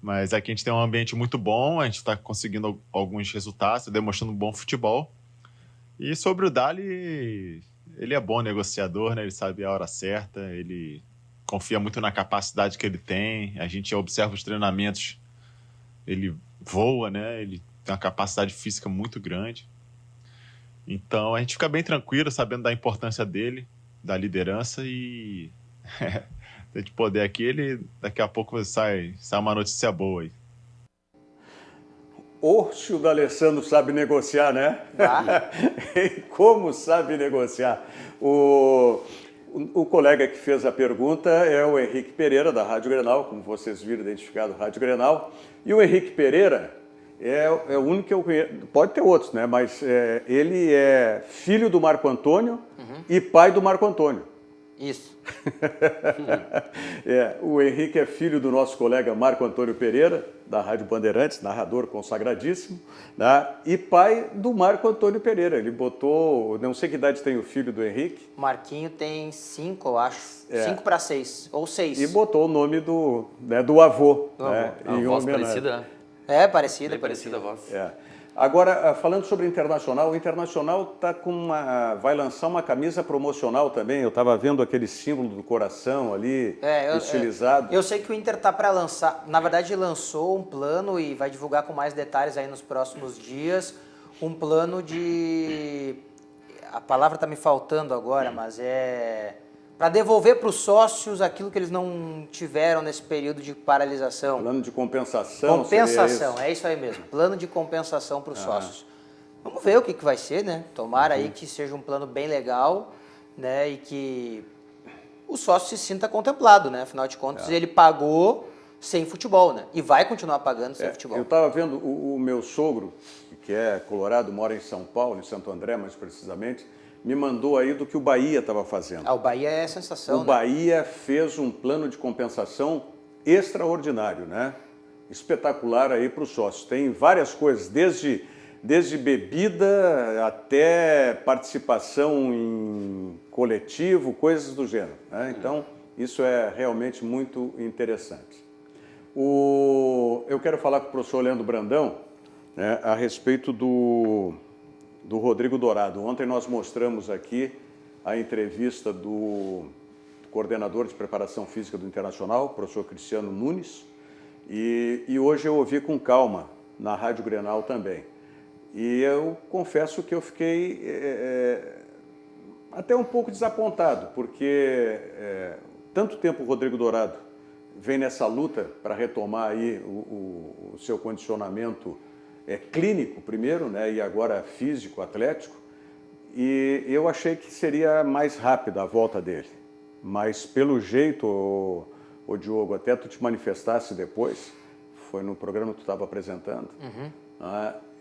Mas aqui a gente tem um ambiente muito bom, a gente está conseguindo alguns resultados, demonstrando um bom futebol. E sobre o Dali, ele é bom negociador, né? Ele sabe a hora certa, ele confia muito na capacidade que ele tem. A gente observa os treinamentos, ele voa, né? Ele tem uma capacidade física muito grande. Então a gente fica bem tranquilo, sabendo da importância dele, da liderança e se a gente poder aqui, daqui a pouco sai uma notícia boa aí. Se o D'Alessandro sabe negociar, né? Como sabe negociar? O colega que fez a pergunta é o Henrique Pereira, da Rádio Grenal, como vocês viram identificado, Rádio Grenal. E o Henrique Pereira é o único que eu conheço, pode ter outros, né? Mas ele é filho do Marco Antônio e pai do Marco Antônio. Isso. O Henrique é filho do nosso colega Marco Antônio Pereira, da Rádio Bandeirantes, narrador consagradíssimo, né? E pai do Marco Antônio Pereira. Ele botou, não sei que idade tem o filho do Henrique. Marquinho tem 5, eu acho. 5 para 6, ou 6. E botou o nome do avô. Né? A voz parecida, né? Parecida. Bem parecida a voz. Agora, falando sobre o Internacional tá vai lançar uma camisa promocional também. Eu estava vendo aquele símbolo do coração ali, estilizado. Eu sei que o Inter tá para lançar, na verdade lançou um plano e vai divulgar com mais detalhes aí nos próximos dias, um plano de... A palavra tá me faltando agora, mas para devolver para os sócios aquilo que eles não tiveram nesse período de paralisação. Plano de compensação. Compensação, é isso aí mesmo. Plano de compensação para os sócios. Vamos ver o que vai ser, né? Tomara aí que seja um plano bem legal, né? E que o sócio se sinta contemplado, né? Afinal de contas, ele pagou sem futebol, né? E vai continuar pagando sem futebol. Eu estava vendo o meu sogro, que é colorado, mora em São Paulo, em Santo André mais precisamente, me mandou aí do que o Bahia estava fazendo. O Bahia é sensação, O Bahia fez um plano de compensação extraordinário, né? Espetacular aí para os sócios. Tem várias coisas, desde bebida até participação em coletivo, coisas do gênero, né? Então, isso é realmente muito interessante. Eu quero falar com o professor Leandro Brandão, né, a respeito do Rodrigo Dourado. Ontem nós mostramos aqui a entrevista do coordenador de preparação física do Internacional, professor Cristiano Nunes, e hoje eu ouvi com calma na Rádio Grenal também. E eu confesso que eu fiquei até um pouco desapontado, porque tanto tempo o Rodrigo Dourado vem nessa luta para retomar aí o seu condicionamento clínico primeiro, né, e agora físico, atlético, e eu achei que seria mais rápida a volta dele. Mas pelo jeito, o Diogo, até tu te manifestasse depois, foi no programa que tu estava apresentando,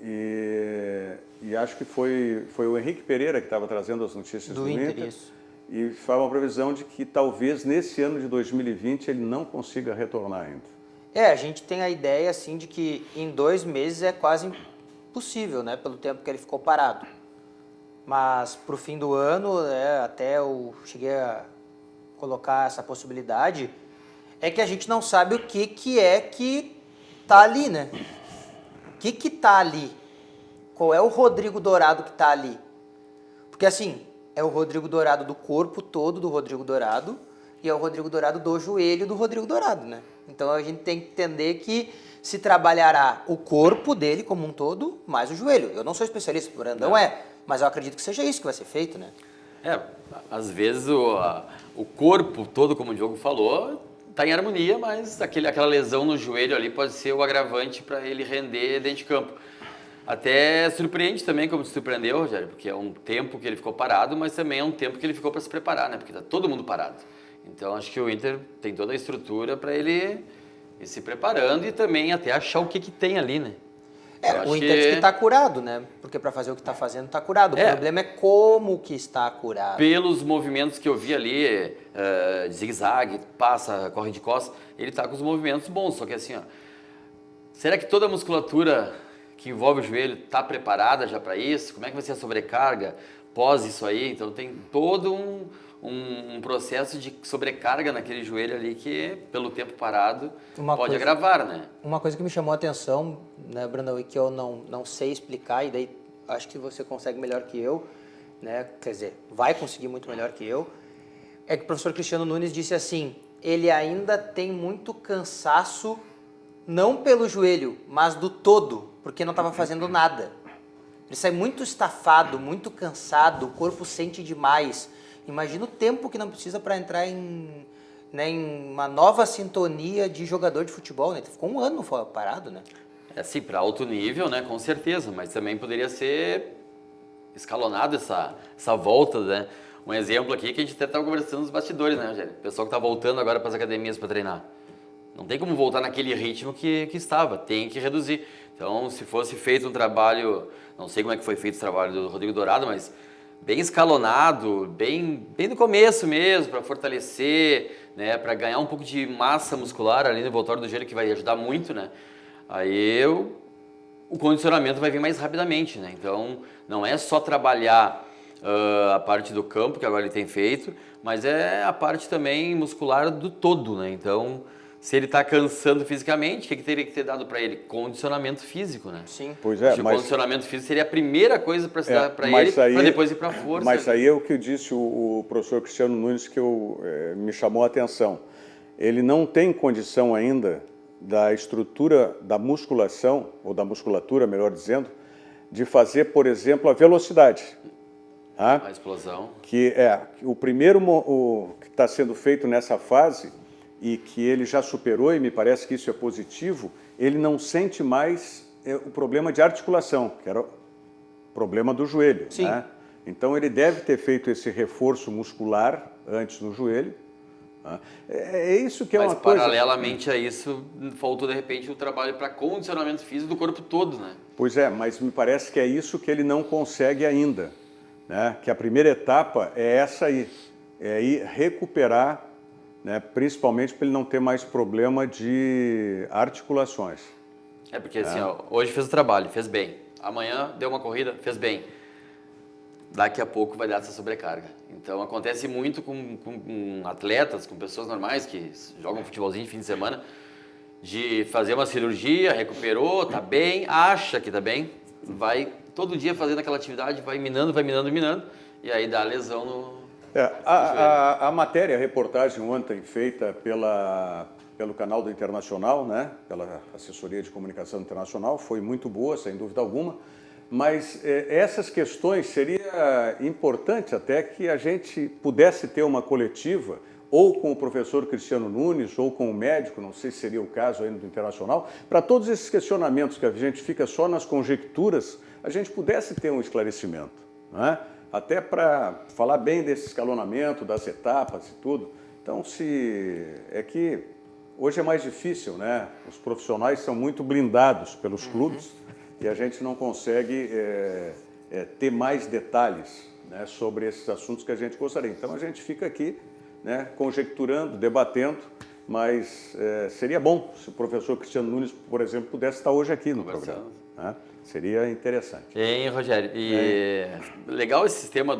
e acho que foi o Henrique Pereira que estava trazendo as notícias do Inter. Isso. E faz uma previsão de que talvez nesse ano de 2020 ele não consiga retornar ainda. A gente tem a ideia, assim, de que em 2 meses é quase impossível, né? Pelo tempo que ele ficou parado. Mas para o fim do ano, até eu cheguei a colocar essa possibilidade, é que a gente não sabe o que é que tá ali, né? O que tá ali? Qual é o Rodrigo Dourado que tá ali? Porque, assim, é o Rodrigo Dourado do corpo todo do Rodrigo Dourado e é o Rodrigo Dourado do joelho do Rodrigo Dourado, né? Então a gente tem que entender que se trabalhará o corpo dele como um todo, mais o joelho. Eu não sou especialista, o Brandão mas eu acredito que seja isso que vai ser feito, né? Às vezes o corpo todo, como o Diogo falou, está em harmonia, mas aquela lesão no joelho ali pode ser o agravante para ele render dentro de campo. Até surpreende também, como te surpreendeu, Rogério, porque é um tempo que ele ficou parado, mas também é um tempo que ele ficou para se preparar, né? Porque está todo mundo parado. Então acho que o Inter tem toda a estrutura para ele ir se preparando e também até achar o que tem ali, né? O Inter diz que está curado, né? Porque para fazer o que está fazendo está curado. O problema é como que está curado. Pelos movimentos que eu vi ali, zigue-zague, passa, corre de costas, ele está com os movimentos bons. Só que assim, ó, será que toda a musculatura que envolve o joelho está preparada já para isso? Como é que vai ser a sobrecarga pós isso aí? Então tem todo um processo de sobrecarga naquele joelho ali que, pelo tempo parado, pode agravar, né? Uma coisa que me chamou a atenção, né, Brandão, e que eu não sei explicar, e daí acho que você consegue melhor que eu, né? Quer dizer, vai conseguir muito melhor que eu, é que o professor Cristiano Nunes disse assim, ele ainda tem muito cansaço, não pelo joelho, mas do todo, porque não estava fazendo nada. Ele sai muito estafado, muito cansado, o corpo sente demais. Imagina o tempo que não precisa para entrar em uma nova sintonia de jogador de futebol, né? Ele ficou um ano parado, né? Sim, para alto nível, né? Com certeza, mas também poderia ser escalonado essa volta, né? Um exemplo aqui que a gente até estava conversando nos bastidores, né, Rogério? O pessoal que está voltando agora para as academias para treinar. Não tem como voltar naquele ritmo que estava, tem que reduzir. Então, se fosse feito um trabalho, não sei como é que foi feito o trabalho do Rodrigo Dourado, mas bem escalonado, bem do começo mesmo, para fortalecer, né, para ganhar um pouco de massa muscular ali no voltório do joelho, que vai ajudar muito, né? Aí o condicionamento vai vir mais rapidamente, né? Então, não é só trabalhar a parte do campo, que agora ele tem feito, mas é a parte também muscular do todo, né? Então, se ele está cansando fisicamente, o que teria que ter dado para ele? Condicionamento físico, né? Sim. Pois é, o condicionamento físico seria a primeira coisa para se dar para ele, para depois ir para a força. Mas aí é o que disse o professor Cristiano Nunes que me chamou a atenção. Ele não tem condição ainda da estrutura da musculação, ou da musculatura, melhor dizendo, de fazer, por exemplo, a velocidade. A explosão. Que é o primeiro que está sendo feito nessa fase e que ele já superou, e me parece que isso é positivo, ele não sente mais o problema de articulação, que era o problema do joelho. Sim. Né? Então ele deve ter feito esse reforço muscular antes no joelho. Né? É isso que é uma coisa... Mas paralelamente a isso, faltou de repente o trabalho para condicionamento físico do corpo todo, né? Pois é, mas me parece que é isso que ele não consegue ainda. Né? Que a primeira etapa é essa aí, é ir recuperar, né, principalmente para ele não ter mais problema de articulações. Porque assim, ó, hoje fez o trabalho, fez bem. Amanhã deu uma corrida, fez bem. Daqui a pouco vai dar essa sobrecarga. Então acontece muito com atletas, com pessoas normais que jogam futebolzinho de fim de semana, de fazer uma cirurgia, recuperou, tá bem, acha que tá bem, vai todo dia fazendo aquela atividade, vai minando, e aí dá lesão no... A matéria, a reportagem ontem feita pelo canal do Internacional, né, pela assessoria de comunicação internacional, foi muito boa, sem dúvida alguma, mas essas questões seria importante até que a gente pudesse ter uma coletiva, ou com o professor Cristiano Nunes, ou com o médico, não sei se seria o caso ainda do Internacional, para todos esses questionamentos que a gente fica só nas conjecturas, a gente pudesse ter um esclarecimento, né? Até para falar bem desse escalonamento, das etapas e tudo. Então, é que hoje é mais difícil, né? Os profissionais são muito blindados pelos clubes e a gente não consegue ter mais detalhes, né, sobre esses assuntos que a gente gostaria. Então, a gente fica aqui, né, conjecturando, debatendo, mas seria bom se o professor Cristiano Nunes, por exemplo, pudesse estar hoje aqui no programa. Né? Seria interessante. Hein, Rogério? E legal esse sistema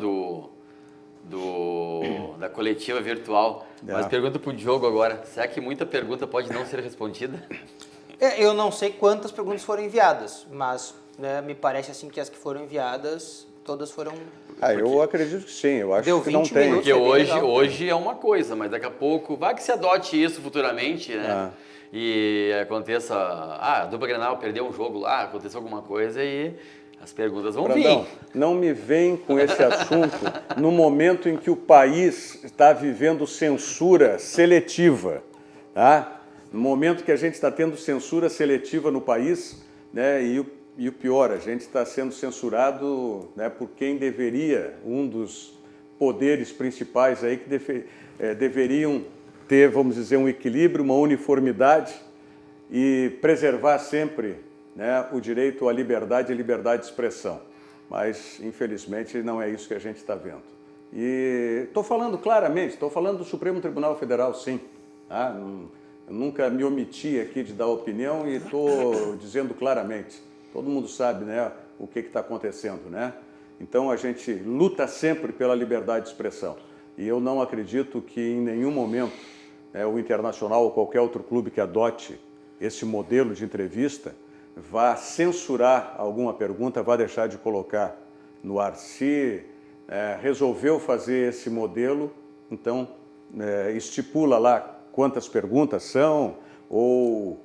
da coletiva virtual. Mas pergunta para o Diogo agora. Será que muita pergunta pode não ser respondida? Eu não sei quantas perguntas foram enviadas, mas, né, me parece assim que as que foram enviadas, todas foram... Eu acredito que sim. Eu acho Deu que não 20 tem. minutos. Porque hoje é uma coisa, mas daqui a pouco vai que se adote isso futuramente, né? E aconteça, a dupla Grenal perdeu um jogo lá, aconteceu alguma coisa e as perguntas vão vir. Não me vem com esse assunto no momento em que o país está vivendo censura seletiva, tá? No momento que a gente está tendo censura seletiva no país, né? E o pior, a gente está sendo censurado, né, por quem deveria, um dos poderes principais aí que deveriam ter, vamos dizer, um equilíbrio, uma uniformidade e preservar sempre, né, o direito à liberdade e liberdade de expressão. Mas, infelizmente, não é isso que a gente está vendo. E estou falando claramente, estou falando do Supremo Tribunal Federal, sim. Tá? Eu nunca me omiti aqui de dar opinião e estou dizendo claramente. Todo mundo sabe, né, o que está acontecendo, né? Então, a gente luta sempre pela liberdade de expressão. E eu não acredito que em nenhum momento o Internacional ou qualquer outro clube que adote esse modelo de entrevista vá censurar alguma pergunta, vá deixar de colocar no ar. Se resolveu fazer esse modelo, então estipula lá quantas perguntas são, ou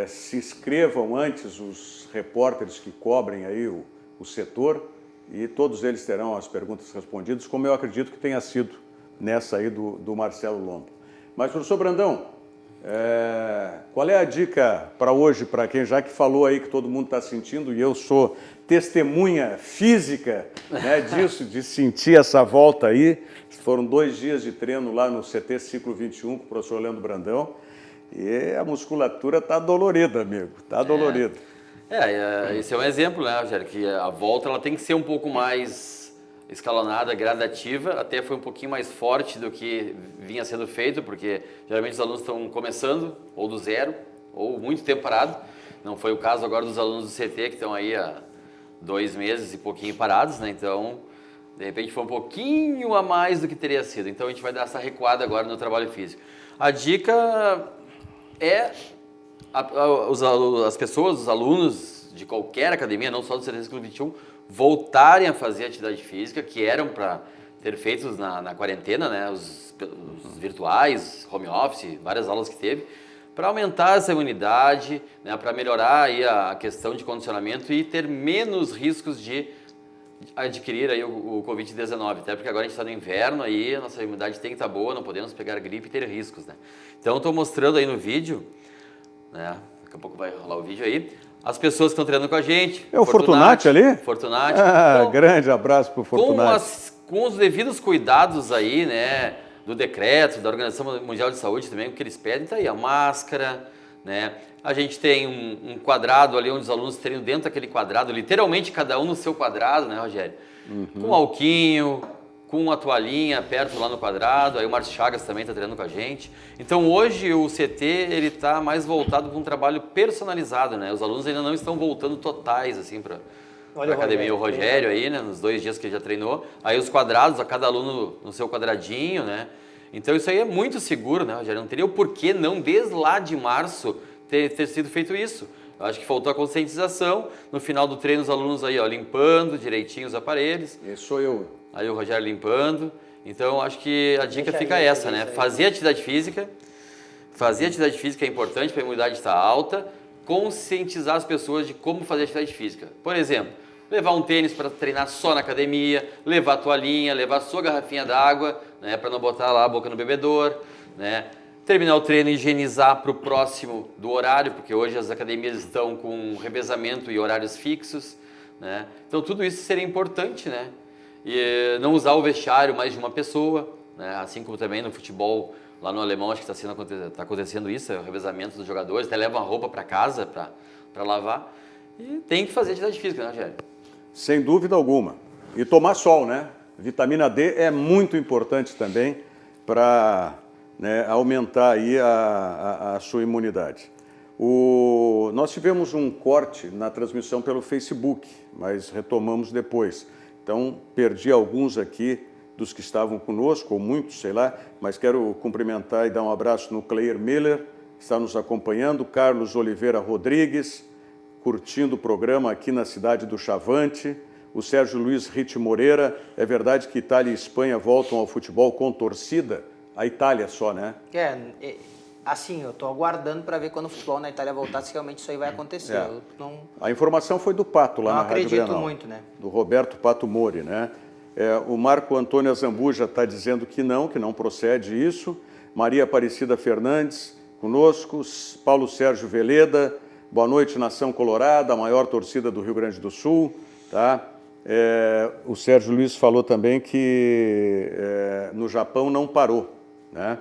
se inscrevam antes os repórteres que cobrem aí o setor, e todos eles terão as perguntas respondidas, como eu acredito que tenha sido nessa aí do Marcelo Lomba. Mas, professor Brandão, qual é a dica para hoje, para quem já que falou aí que todo mundo está sentindo, e eu sou testemunha física, né, disso, de sentir essa volta aí. Foram 2 dias de treino lá no CT Ciclo 21 com o professor Leandro Brandão, e a musculatura está dolorida, amigo, está dolorida. Esse é um exemplo, né, Rogério, que a volta ela tem que ser um pouco mais escalonada, gradativa, até foi um pouquinho mais forte do que vinha sendo feito, porque geralmente os alunos estão começando, ou do zero, ou muito tempo parado. Não foi o caso agora dos alunos do CT, que estão aí há 2 meses e pouquinho parados, né? Então, de repente foi um pouquinho a mais do que teria sido. Então a gente vai dar essa recuada agora no trabalho físico. A dica é as pessoas, os alunos de qualquer academia, não só do CT Ciclo 21, voltarem a fazer atividade física, que eram para ter feitos na quarentena, né, os virtuais, home office, várias aulas que teve, para aumentar essa imunidade, né, para melhorar aí a questão de condicionamento e ter menos riscos de adquirir aí o Covid-19, até porque agora a gente está no inverno, aí a nossa imunidade tem que estar boa, não podemos pegar gripe e ter riscos, né. Então, estou mostrando aí no vídeo, né, daqui a pouco vai rolar o vídeo aí, as pessoas que estão treinando com a gente. É o Fortunati ali? Fortunati. Então, grande abraço para o Fortunati. Com os devidos cuidados aí, né, do decreto, da Organização Mundial de Saúde também, o que eles pedem, tá aí a máscara, né? A gente tem um quadrado ali onde os alunos treinam dentro daquele quadrado, literalmente cada um no seu quadrado, né, Rogério? Com alquinho, com uma toalhinha perto lá no quadrado, aí o Márcio Chagas também está treinando com a gente. Então hoje o CT ele está mais voltado para um trabalho personalizado, né? Os alunos ainda não estão voltando totais assim para a academia. O Rogério aí, né? Nos 2 dias que ele já treinou, aí os quadrados, a cada aluno no seu quadradinho, né? Então isso aí é muito seguro, né, Rogério? Não teria o porquê não, desde lá de março, ter sido feito isso. Eu acho que faltou a conscientização. No final do treino, os alunos aí, ó, limpando direitinho os aparelhos. Esse sou eu. Aí o Rogério limpando. Então, acho que a dica fica essa, né? Fazer atividade física é importante para a imunidade estar alta. Conscientizar as pessoas de como fazer atividade física. Por exemplo, levar um tênis para treinar só na academia, levar a toalhinha, levar a sua garrafinha d'água, né? Para não botar lá a boca no bebedor, né? Terminar o treino e higienizar para o próximo do horário, porque hoje as academias estão com revezamento e horários fixos, né? Então, tudo isso seria importante, né? E não usar o vestiário mais de uma pessoa, né? Assim como também no futebol, lá no alemão, acho que está acontecendo isso, é o revezamento dos jogadores, até levam a roupa para casa para lavar. E tem que fazer atividade física, né, Rogério? Sem dúvida alguma. E tomar sol, né? Vitamina D é muito importante também para, né, aumentar aí a sua imunidade. Nós tivemos um corte na transmissão pelo Facebook, mas retomamos depois. Então, perdi alguns aqui dos que estavam conosco, ou muitos, sei lá, mas quero cumprimentar e dar um abraço no Cleir Miller, que está nos acompanhando, Carlos Oliveira Rodrigues, curtindo o programa aqui na cidade do Chavante, o Sérgio Luiz Ritt Moreira. É verdade que Itália e Espanha voltam ao futebol com torcida? A Itália só, né? Assim, eu estou aguardando para ver quando o futebol na Itália voltar, se realmente isso aí vai acontecer. Eu não... A informação foi do Pato lá na Rádio Grenal. Não acredito muito, né? Do Roberto Pato Mori, né? O Marco Antônio Azambuja está dizendo que não procede isso. Maria Aparecida Fernandes conosco, Paulo Sérgio Veleda, boa noite, Nação Colorada, a maior torcida do Rio Grande do Sul, tá? O Sérgio Luiz falou também que no Japão não parou, né?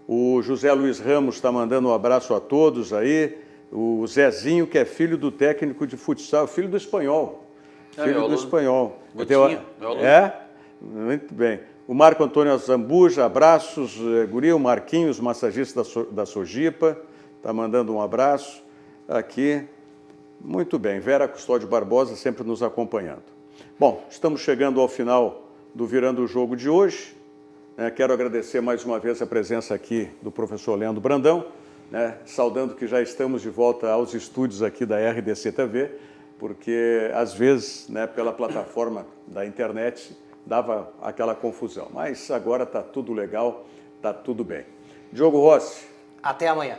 O José Luiz Ramos está mandando um abraço a todos aí. O Zezinho, que é filho do técnico de futsal, filho do espanhol. Filho do espanhol. Gotinha, Muito bem. O Marco Antônio Zambuja, abraços. Guri, o Marquinhos, massagista da Sojipa, está mandando um abraço aqui. Muito bem. Vera Custódio Barbosa sempre nos acompanhando. Bom, estamos chegando ao final do Virando o Jogo de hoje. Quero agradecer mais uma vez a presença aqui do professor Leandro Brandão, saudando que já estamos de volta aos estúdios aqui da RDC TV, porque às vezes, pela plataforma da internet, dava aquela confusão. Mas agora está tudo legal, está tudo bem. Diogo Rossi. Até amanhã.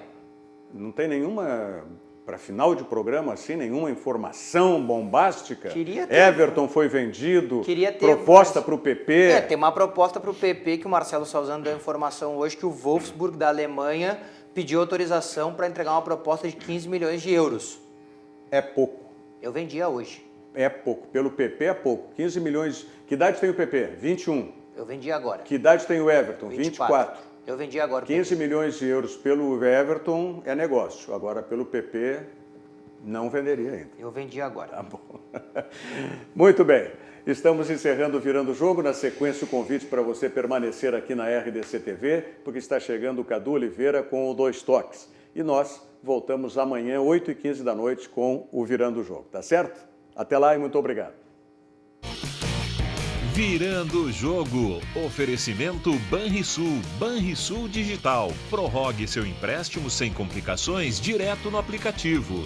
Não tem nenhuma, para final de programa, assim, nenhuma informação bombástica? Queria ter. Everton foi vendido, Queria ter, proposta para o PP. Tem uma proposta para o PP que o Marcelo Salzano deu informação hoje que o Wolfsburg da Alemanha pediu autorização para entregar uma proposta de 15 milhões de euros. É pouco. Eu vendia hoje. É pouco. Pelo PP é pouco. 15 milhões. Que idade tem o PP? 21. Eu vendi agora. Que idade tem o Everton? 24. Eu vendi agora. 15 milhões de euros pelo Everton é negócio. Agora, pelo PP, não venderia ainda. Eu vendi agora. Tá bom. Muito bem. Estamos encerrando o Virando o Jogo. Na sequência, o convite para você permanecer aqui na RDC TV, porque está chegando o Cadu Oliveira com o Dois Toques. E nós voltamos amanhã, 8h15 da noite, com o Virando o Jogo. Tá certo? Até lá e muito obrigado. Virando o Jogo. Oferecimento Banrisul. Banrisul Digital. Prorrogue seu empréstimo sem complicações direto no aplicativo.